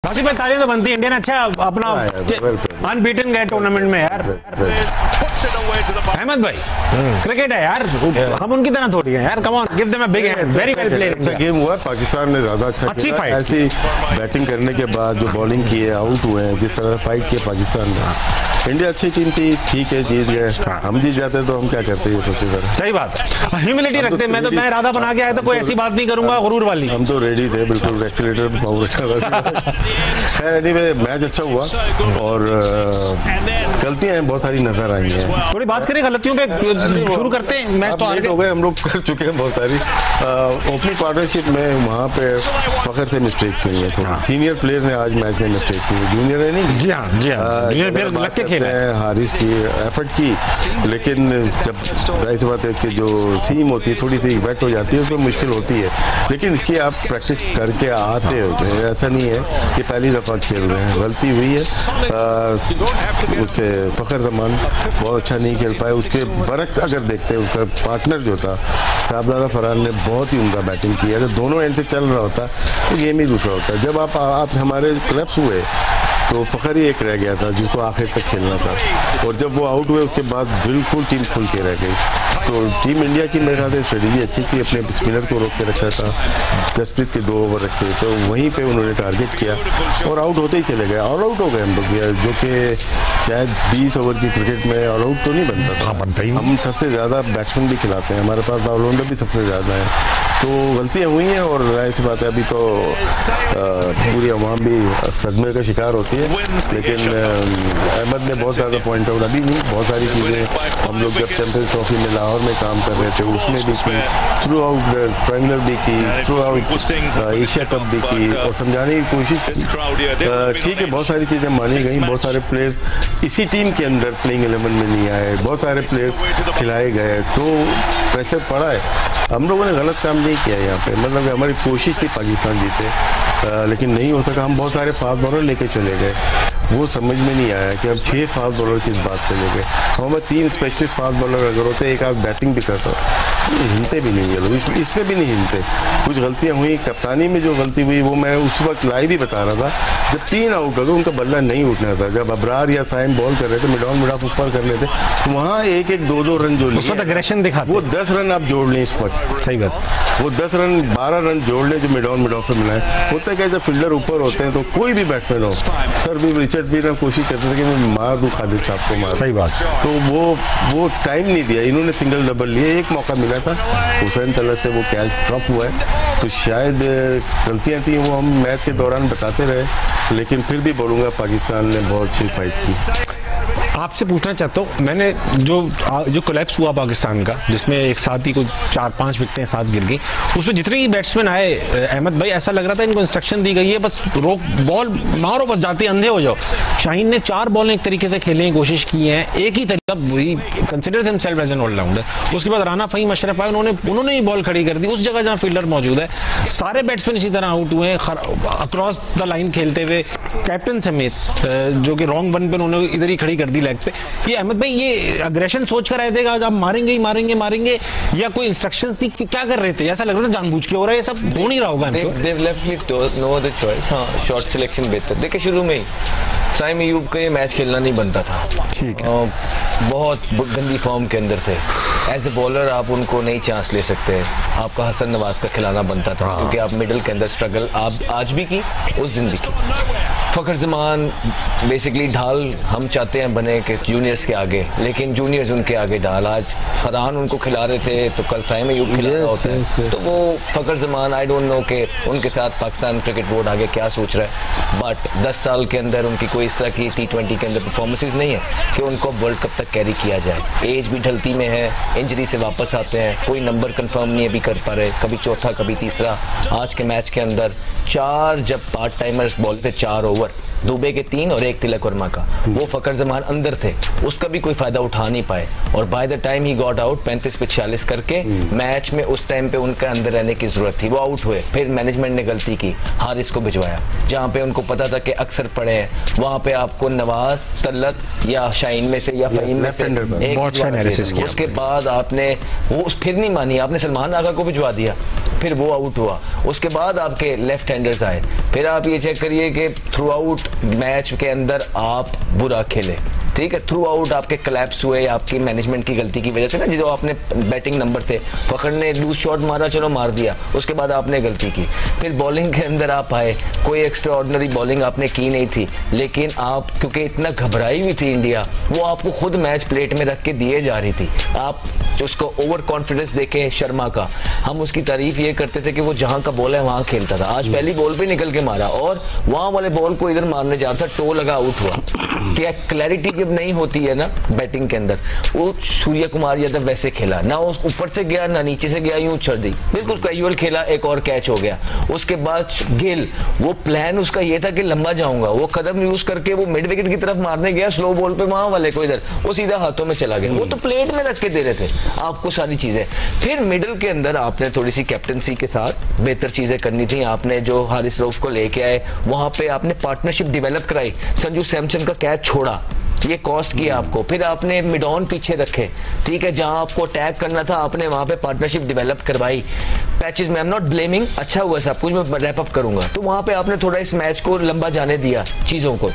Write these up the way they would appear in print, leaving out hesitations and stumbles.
काशिफ भाई ताली तो बनती है, इंडिया ने अच्छा अपना अनबीटन गए टूर्नामेंट में यार। अहमद भाई क्रिकेट है यार, हम उनकी तरह थोड़ी है यार, come on give them a big hand, very well played. अच्छा गेम हुआ, पाकिस्तान ने ज्यादा अच्छी फाइट, ऐसी बैटिंग करने के बाद जो बॉलिंग की है, आउट हुए हैं, जिस तरह फाइट किया पाकिस्तान ने। इंडिया अच्छी टीम थी, ठीक है जीत गए, हम जीत जाते तो हम क्या करते हैं सबसे ज्यादा। सही बात है, ह्यूमिलिटी रखते हैं। मैं इरादा बना के आया था कोई ऐसी बात नहीं करूंगा गुरूर वाली, हम तो रेडी थे बिल्कुल, एक्सीलेटर पे पाँव रखा था। खैर एनीवे मैच अच्छा हुआ और गलतियां बहुत सारी नजर आई हैं। थोड़ी बात करें गलतियों पे, शुरू करते हैं। मैच तो हो गए, हम लोग कर चुके हैं बहुत सारी। ओपनिंग पार्टनरशिप में वहाँ पे फखर से मिस्टेक हुई है, सीनियर प्लेयर ने आज मैच में मिस्टेक की, जूनियर है नहीं। जी हाँ जी हाँ, जूनियर प्लेयर लग के खेले, हारिस की एफर्ट की, लेकिन जब ऐसी बात है कि जो सीम होती है थोड़ी सी वेट हो जाती है, उसमें मुश्किल होती है, लेकिन इसकी आप प्रैक्टिस करके आते होते हैं, ऐसा नहीं है कि पहली दफ़ा खेल रहे हैं। गलती हुई है, उससे फखर जमान बहुत अच्छा नहीं खेल पाए। उसके बरक्स अगर देखते हैं, उसका पार्टनर जो था साहबजादा फरहान ने बहुत ही उम्दा बैटिंग की। अगर दोनों एंड से चल रहा होता तो गेम ही दूसरा होता। जब आप हमारे क्लब्स हुए तो फखर ही एक रह गया था जिसको आखिर तक खेलना था, और जब वो आउट हुए उसके बाद बिल्कुल टीम खुल के रह गई। तो टीम इंडिया की मेरे ख्याल से स्ट्रेटेजी अच्छी थी, अपने स्पिनर को रोक के रखा था, जसप्रीत के 2 ओवर रखे, तो वहीं पे उन्होंने टारगेट किया और आउट होते ही चले गए। ऑल आउट हो गए हम लोग, जो कि शायद 20 ओवर की क्रिकेट में ऑल आउट तो नहीं बनता था। बनता ही, हम सबसे ज़्यादा बैट्समैन भी खिलाते हैं, हमारे पास ऑलराउंडर भी सबसे ज़्यादा है। तो गलतियाँ हुई हैं और जाहिर सी बात है अभी तो पूरी अवाम भी सदमे का शिकार होती है, लेकिन अहमद ने बहुत ज़्यादा पॉइंट आउट, अभी नहीं बहुत सारी चीज़ें हम लोग जब चैंपियंस ट्रॉफी में लाहौर में काम कर रहे थे उसमें भी की, थ्रू आउट ट्रायंगुलर भी की, थ्रू आउट एशिया कप भी की, और समझाने की कोशिश की। ठीक है, बहुत सारी चीज़ें मानी गई, बहुत सारे प्लेयर्स इसी टीम के अंदर प्लेइंग 11 में नहीं आए, बहुत सारे प्लेयर खिलाए गए, तो प्रेशर पड़ा है। हम लोगों ने गलत काम नहीं किया यहाँ पे, मतलब हमारी कोशिश थी पाकिस्तान जीते, लेकिन नहीं हो सका। हम बहुत सारे फास्ट बॉलर लेके चले गए, वो समझ में नहीं आया कि हम 6 फास्ट बॉलर किस बात पे ले गए। हमें 3 स्पेशलिस्ट फास्ट बॉलर अगर होते, एक आध बैटिंग भी करता, हिलते भी नहीं है लोग, इसमें भी नहीं हिलते। कुछ गलतियाँ हुई, कप्तानी में जो गलती हुई वो मैं उस वक्त लाइव ही बता रहा था, जब 3 आउट हो गए उनका बल्ला नहीं उठना था, जब अबरार या साइम बॉल कर रहे थे, मिड ऑन मिड ऑफ ऊपर कर लेते, वहाँ 1-1 2-2 रन जो लिए, एग्रेशन दिखा, वो 10 रन आप जोड़ लें इस वक्त। सही बात, वो 10 रन 12 रन जोड़ लें जो मिड ऑन मिड ऑफ में मिलाए। होता है क्या, जब फील्डर ऊपर होते हैं तो कोई भी बैट्समैन हो, सर भी रिचर्ड भी ना कोशिश करते थे कि मैं मार दूं खालिद साहब को, मार। सही बात, तो वो टाइम नहीं दिया, इन्होंने सिंगल डबल लिए, एक मौका मिला था, हुसैन तलत से वो कैच ड्रॉप हुआ है, तो शायद गलतियां थी, वो हम मैच के दौरान बताते रहे, लेकिन फिर भी बोलूँगा पाकिस्तान ने बहुत अच्छी फाइट की। आपसे पूछना चाहता हूँ, मैंने जो कोलैप्स हुआ पाकिस्तान का, जिसमें एक साथ ही कुछ 4-5 विकेटें साथ गिर गई, उसमें जितने ही बैट्समैन आए अहमद भाई, ऐसा लग रहा था इनको इंस्ट्रक्शन दी गई है बस रोक, बॉल मारो, बस जाते अंधे हो जाओ। शाहीन ने 4 बॉल एक तरीके से खेलने की कोशिश की है, एक ही तरीका, वही considers himself as an allrounder. उसके बाद राना फहीम अशरफ आए, उन्होंने ही बॉल खड़ी कर दी उस जगह जहाँ फील्डर मौजूद है। सारे बैट्समैन इसी तरह आउट हुए अक्रॉस द लाइन खेलते हुए, कैप्टन समेत, जो कि रॉन्ग वन पे उन्होंने इधर ही खड़ी कर दी लेग पे। ये अहमद भाई, ये अग्रेशन सोच कर आए थे आज आप मारेंगे ही मारेंगे, या कोई इंस्ट्रक्शंस थी, क्या कर रहे थे? ऐसा लग रहा था जानबूझ के हो रहा है, ये सब हो नहीं रहा होगा। They've left with no other choice। हाँ, शॉर्ट सिलेक्शन बेहतर। देखिए शुरू में ही साइम अयूब का ये मैच खेलना नहीं बनता था, ठीक है, बहुत गंदी फॉर्म के अंदर थे। एज ए बॉलर आप उनको नहीं चांस ले सकते, आपका हसन नवाज का खिलाना बनता था, क्योंकि आप मिडिल के अंदर स्ट्रगल आप आज भी की, उस दिन भी की। फखर जमान बेसिकली ढाल हम चाहते हैं बने कि जूनियर्स के आगे, लेकिन जूनियर्स उनके आगे ढाल। आज फरहान उनको खिला रहे थे तो कल साइम अयूब खिला रहा होता है, तो वो फखर जमान, आई डोंट नो कि उनके साथ पाकिस्तान क्रिकेट बोर्ड आगे क्या सोच रहा है, बट 10 साल के अंदर उनकी कोई इस तरह की T20 के अंदर परफॉर्मेंसेज नहीं है कि उनको वर्ल्ड कप तक कैरी किया जाए। एज भी ढलती में है, इंजरी से वापस आते हैं, कोई नंबर कंफर्म नहीं अभी कर पा रहे, कभी चौथा कभी तीसरा। आज के मैच के अंदर 4 जब पार्ट टाइमर्स बॉल थे, 4 ओवर, दुबे के 3 और 1 तिलक वर्मा का, वो फखर जमान अंदर थे, उसका भी कोई फायदा उठा नहीं पाए, और by the time he got out 35 पे 46 करके मैच में उस टाइम पे उनका अंदर रहने की जरूरत थी, वो आउट हुए। फिर मैनेजमेंट ने गलती की, हारिस को भिजवाया जहाँ पे उनको पता था कि अक्सर पड़े हैं, वहाँ पे आपको नवाज, तलत या शाहीन में से या फहीम में से एक, उसके बाद आपने वो फिर नहीं मानी, आपने सलमान आगा को भिजवा दिया। फिर वो आउट हुआ, उसके बाद आपके लेफ्ट हैंडर्स आए, फिर आप ये चेक करिए कि थ्रू आउट मैच के अंदर आप बुरा खेले, ठीक है, थ्रू आउट आपके कोलैप्स हुए आपकी मैनेजमेंट की गलती की वजह से ना, जो आपने बैटिंग नंबर थे, फखर ने लूज शॉट मारा, चलो मार दिया, उसके बाद आपने गलती की, फिर बॉलिंग के अंदर आप आए, कोई एक्स्ट्रा ऑर्डिनरी बॉलिंग आपने की नहीं थी, लेकिन आप क्योंकि इतना घबराई हुई थी इंडिया, वो आपको खुद मैच प्लेट में रख के दिए जा रही थी। आप उसको ओवर कॉन्फिडेंस देखें शर्मा का, हम उसकी तारीफ ये करते थे कि वो जहां का बॉल है वहां खेलता था, आज पहली बॉल पे निकल के मारा और वहां वाले बॉल को इधर मारने जा रहा था, टो लगा, आउट हुआ। क्या क्लैरिटी जब नहीं होती है ना बैटिंग के अंदर, वो सूर्य कुमार यादव वैसे खेला ना, उस ऊपर से गया ना नीचे से गया, यूं उछल दी, बिल्कुल कैजुअल खेला, एक और कैच हो गया। उसके बाद गिल, वो प्लान उसका ये था कि लंबा जाऊंगा, वो कदम यूज करके वो मिड विकेट की तरफ मारने गया स्लो बॉल पे, वहां वाले को इधर वो सीधा हाथों में चला गया, वो तो प्लेट में रख के दे रहे थे आपको सारी चीजें। फिर मिडिल के अंदर आपने थोड़ी सी कैप्टनसी के साथ बेहतर चीजें करनी थी, आपने जो हारिस रऊफ को लेके आए वहां पे आपने पार्टनरशिप डेवलप कराई, संजू सैमसन का कैच छोड़ा, ये कॉस्ट किया आपको, फिर आपने मिड ऑन पीछे रखे, ठीक है, जहां आपको अटैक करना था आपने वहां पे पार्टनरशिप डेवलप करवाई, पैचेस में आई एम नॉट ब्लेमिंग, अच्छा हुआ सब कुछ, मैं रैप अप करूंगा, तो वहां पे आपने थोड़ा इस मैच को लंबा जाने दिया चीजों को।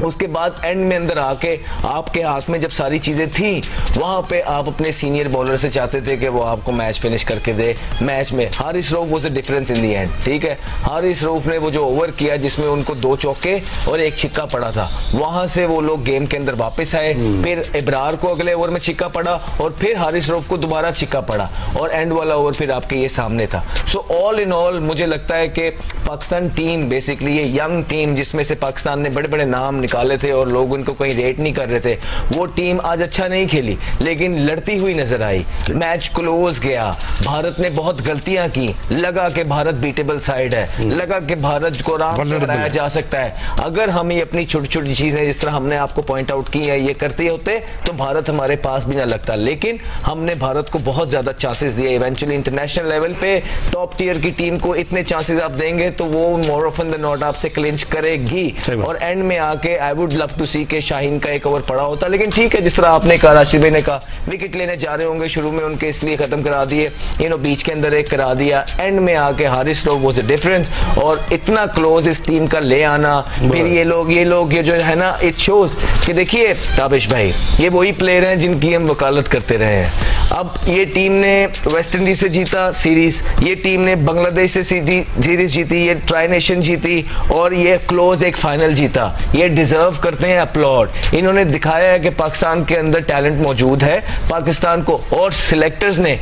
उसके बाद एंड में अंदर आके आपके हाथ में जब सारी चीजें थी, वहां पे आप अपने सीनियर बॉलर से चाहते थे कि वो आपको मैच फिनिश करके दे। मैच में Haris Rauf was the difference in the end, ठीक है, हारिस रऊफ ने वो जो ओवर किया जिसमें उनको 2 चौके और 1 छिक्का पड़ा था, वहां से वो लोग गेम के अंदर वापस आए, फिर इब्रार को अगले ओवर में छिक्का पड़ा और फिर हारिस रऊफ को दोबारा छिक्का पड़ा और एंड वाला ओवर फिर आपके ये सामने था। सो ऑल इन ऑल मुझे लगता है कि पाकिस्तान टीम बेसिकली ये यंग टीम जिसमें से पाकिस्तान ने बड़े बड़े नाम निकाले थे और लोग उनको कहीं रेट नहीं कर रहे थे, वो टीम आज अच्छा नहीं खेली लेकिन लड़ती हुई नजर आई, मैच क्लोज गया, भारत ने बहुत गलतियां की, लगा कि भारत बीटेबल साइड है, लगा कि भारत को आराम से हराया जा सकता है। अगर हम ये अपनी छोटी छोटी चीजें जिस तरह हमने आपको पॉइंट आउट की है ये करते होते तो भारत हमारे पास भी ना लगता, लेकिन हमने भारत को बहुत ज्यादा चांसेस दिए। इवेंचुअली इंटरनेशनल लेवल पे टॉप टियर की टीम को इतने चांसेस आप देंगे तो वो मोर ऑफन देन नॉट आपसे क्लिंच करेगी और एंड में आके आई वुड लव टू सी के शाहीन का एक ओवर पड़ा होता, लेकिन ठीक है, जिस तरह आपने कहा, राशिद भाई ने कहा विकेट लेने जा रहे होंगे, शुरू में उनके इसलिए खत्म करा दिए, बीच के अंदर एक करा दिया, एंड में आके Haris Rauf was the difference और इतना क्लोज इस टीम का ले आना, फिर ये लोग ये जो है ना, इट शोज कि देखिए ताबिश भाई ये वही प्लेयर हैं जिनकी हम वकालत करते रहे हैं। अब ये टीम ने वेस्ट इंडीज से जीता सीरीज, ये टीम ने बांग्लादेश से सीरीज जीती, ये ट्राई नेशन जीती और ये क्लोज एक फाइनल जीता, ये डिजर्व करते हैं अपलॉड। इन्होंने दिखाया है कि पाकिस्तान के अंदर टैलेंट मौजूद है, पाकिस्तान को, और सिलेक्टर्स ने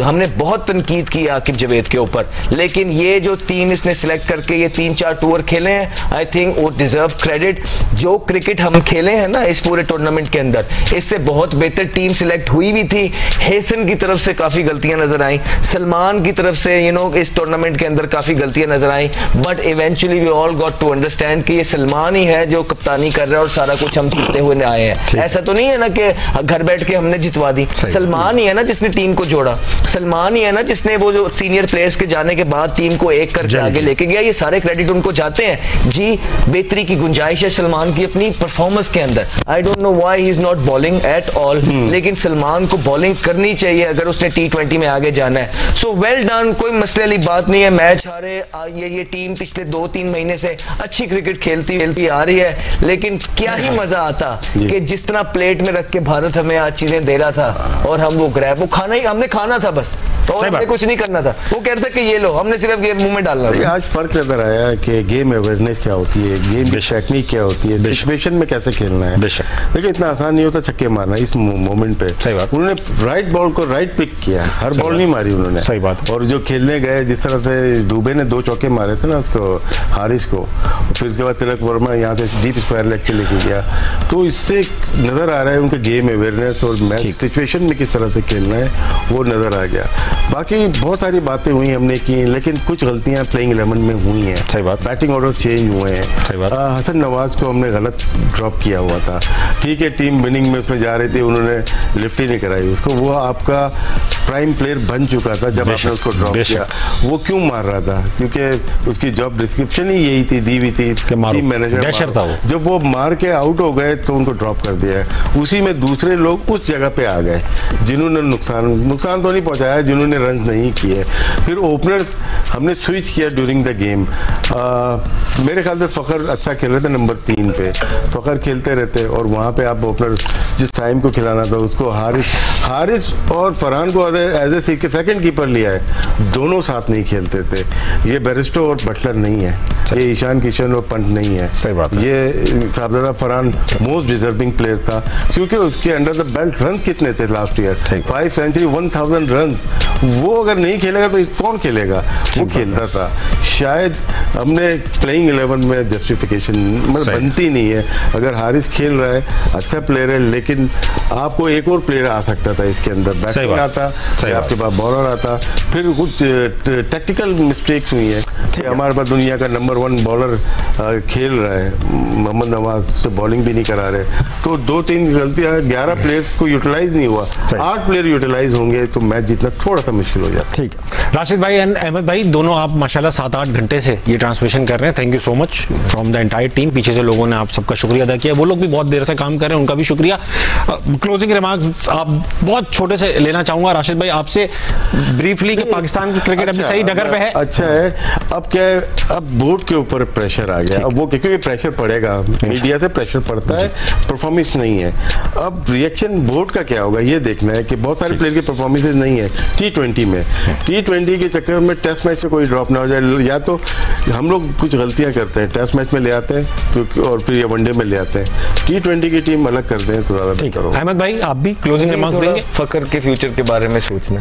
हमने बहुत तनकीद की आकिब जावेद के ऊपर, लेकिन ये जो टीम इसने सिलेक्ट करके ये 3-4 टूर खेले हैं, आई थिंक वो डिजर्व क्रेडिट। जो क्रिकेट हम खेले हैं ना इस पूरे टूर्नामेंट के अंदर, इससे बहुत बेहतर टीम सिलेक्ट हुई भी थी। हेसन की तरफ से काफी गलतियां नजर आई, सलमान की तरफ से इस टूर्नामेंट के अंदर काफी गलतियां नजर आई, but eventually we all got to understand कि ये सलमान ही है जो कप्तानी कर रहा है और सारा कुछ हम जीतते हुए आए हैं। ऐसा तो नहीं है ना कि घर बैठ के हमने जितवा दी, सलमान ही है ना जिसने टीम को जोड़ा, सलमान ही है ना जिसने वो जो सीनियर प्लेयर्स के जाने के बाद टीम को एक करके आगे लेके गया, ये सारे क्रेडिट उनको जाते हैं जी। बेहतरी की गुंजाइश है सलमान की अपनी परफॉर्मेंस के अंदर, I don't know why he is not bowling at all, लेकिन सलमान को बॉलिंग करनी चाहिए अगर उसने T20 में आगे जाना है। सो वेल डन, कोई मसले वाली बात नहीं है, मैच हारे, ये टीम पिछले 2-3 महीने से अच्छी क्रिकेट खेलती आ रही है, लेकिन क्या ही मजा आता कि जिस तरह प्लेट में रख के भारत हमें आज चीजें दे रहा था और हम वो ग्रैब, वो खाना ही हमने खाना था बस, और हमने कुछ नहीं करना था। वो कहता कि ये लो, हमने सिर्फ ये मुंह में डालना था। आज फर्क नजर आया कि गेम अवेयरनेस क्या होती है, गेम की टेक्निक क्या होती है, सिचुएशन में कैसे खेलना है। देखिए इतना आसान नहीं होता छक्के मारना इस मोमेंट पे। सही बात, उन्होंने राइट बॉल को राइट पिक किया, हर बॉल नहीं मारी उन्होंने। सही बात। और जो खेलने गए जिस तरह से दुबे ने 2 चौके मारे थे ना उसको, हारिस को, फिर उसके बाद तिलक वर्मा यहाँ पे डीप स्क्वायर लेग पे लेके गया, तो इससे नजर आ रहा है उनके गेम अवेयरनेस और मैच सिचुएशन में किस तरह से खेलना है वो नजर आ गया। बाकी बहुत सारी बातें हुई हमने की, लेकिन कुछ गलतियां प्लेइंग 11 में हुई हैं। सही बात। बैटिंग ऑर्डर्स चेंज हुए हैं। सही बात। हसन नवाज को हमने गलत ड्रॉप किया हुआ था, ठीक है, टीम विनिंग में उसमें जा रही थी, उन्होंने लिफ्ट ही नहीं कराई उसको, वो आपका प्राइम प्लेयर बन चुका था जब आपने उसको ड्रॉप किया। वो क्यों मार रहा था? क्योंकि उसकी जॉब डिस्क्रिप्शन ही यही थी, दी हुई थी, टीम मैनेजर था वो। जब वो मार के आउट हो गए तो उनको ड्रॉप कर दिया है। उसी में दूसरे लोग उस जगह पे आ गए जिन्होंने नुकसान तो नहीं पहुंचाया, जिन्होंने रन नहीं किए। फिर ओपनर्स हमने स्विच किया ड्यूरिंग द गेम। मेरे ख्याल से फ़खर अच्छा खेल रहे थे नंबर 3 पे, फ़खर खेलते रहते और वहाँ पे आप ओपनर जिस टाइम को खिलाना था उसको हारिस और फरहान को एज ए सेकंड कीपर लिया है। दोनों साथ नहीं खेलते थे। ये बेरिस्टो और बटलर नहीं है, ये ईशान किशन और पंत नहीं है। सही बात है। ये साहबजादा फरहान मोस्ट डिजर्विंग प्लेयर था क्योंकि उसके अंडर द बेल्ट रन कितने थे लास्ट ईयर, 5 सेंचुरी 1000 रन। वो अगर नहीं खेलेगा तो कौन खेलेगा? वो खेलता था। शायद हमने प्लेइंग 11 में जस्टिफिकेशन मतलब बनती नहीं है। अगर हारिस खेल रहा है, अच्छा प्लेयर है, लेकिन आपको एक और प्लेयर आ सकता था इसके अंदर, बैट्समैन आता या आपके पास बॉलर आता। फिर कुछ टेक्निकल मिस्टेक्स हुई है। हमारे पास दुनिया का नंबर 1 बॉलर खेल रहा है, मोहम्मद नवाज से बॉलिंग भी नहीं करा रहे, तो 2-3 गलतियां, 11 प्लेयर्स को यूटिलाइज नहीं हुआ। 8 प्लेयर यूटिलाइज होंगे तो मैच जीतना थोड़ा सा मुश्किल हो जाता। ठीक, राशिद भाई एंड अहमद भाई दोनों आप माशाल्लाह 7-8 घंटे से ये ट्रांसमिशन कर रहे हैं। Thank you so much from the entire team. पीछे से लोगों ने आप सबका शुक्रिया अदा किया, वो लोग भी बहुत देर से काम कर रहे हैं, उनका भी शुक्रिया। क्लोजिंग रिमार्क्स आप बहुत छोटे से लेना चाहूंगा राशिद भाई आपसे ब्रीफली कि पाकिस्तान की क्रिकेट अभी सही डगर पे है। अच्छा है। अब क्या है, अब बोर्ड के ऊपर प्रेशर आ गया। अब वो क्योंकि प्रेशर पड़ेगा, मीडिया से प्रेशर पड़ता है, परफॉर्मेंस नहीं है। अब रिएक्शन बोर्ड का क्या होगा ये देखना है कि बहुत सारे प्लेयर की परफॉर्मेंसेज नहीं है T20 में। T20 के चक्कर में टेस्ट मैच से कोई ड्रॉप ना हो जाए। या तो हम लोग कुछ गलतियां करते हैं, टेस्ट मैच में ले आते हैं और फिर ये वनडे में ले आते हैं। T20 की टीम अलग करते हैं तो ज्यादा बेहतर होगा। अहमद भाई आप भी क्लोजिंग रिमार्क्स देंगे? फकर के फ्यूचर के बारे में सोचना।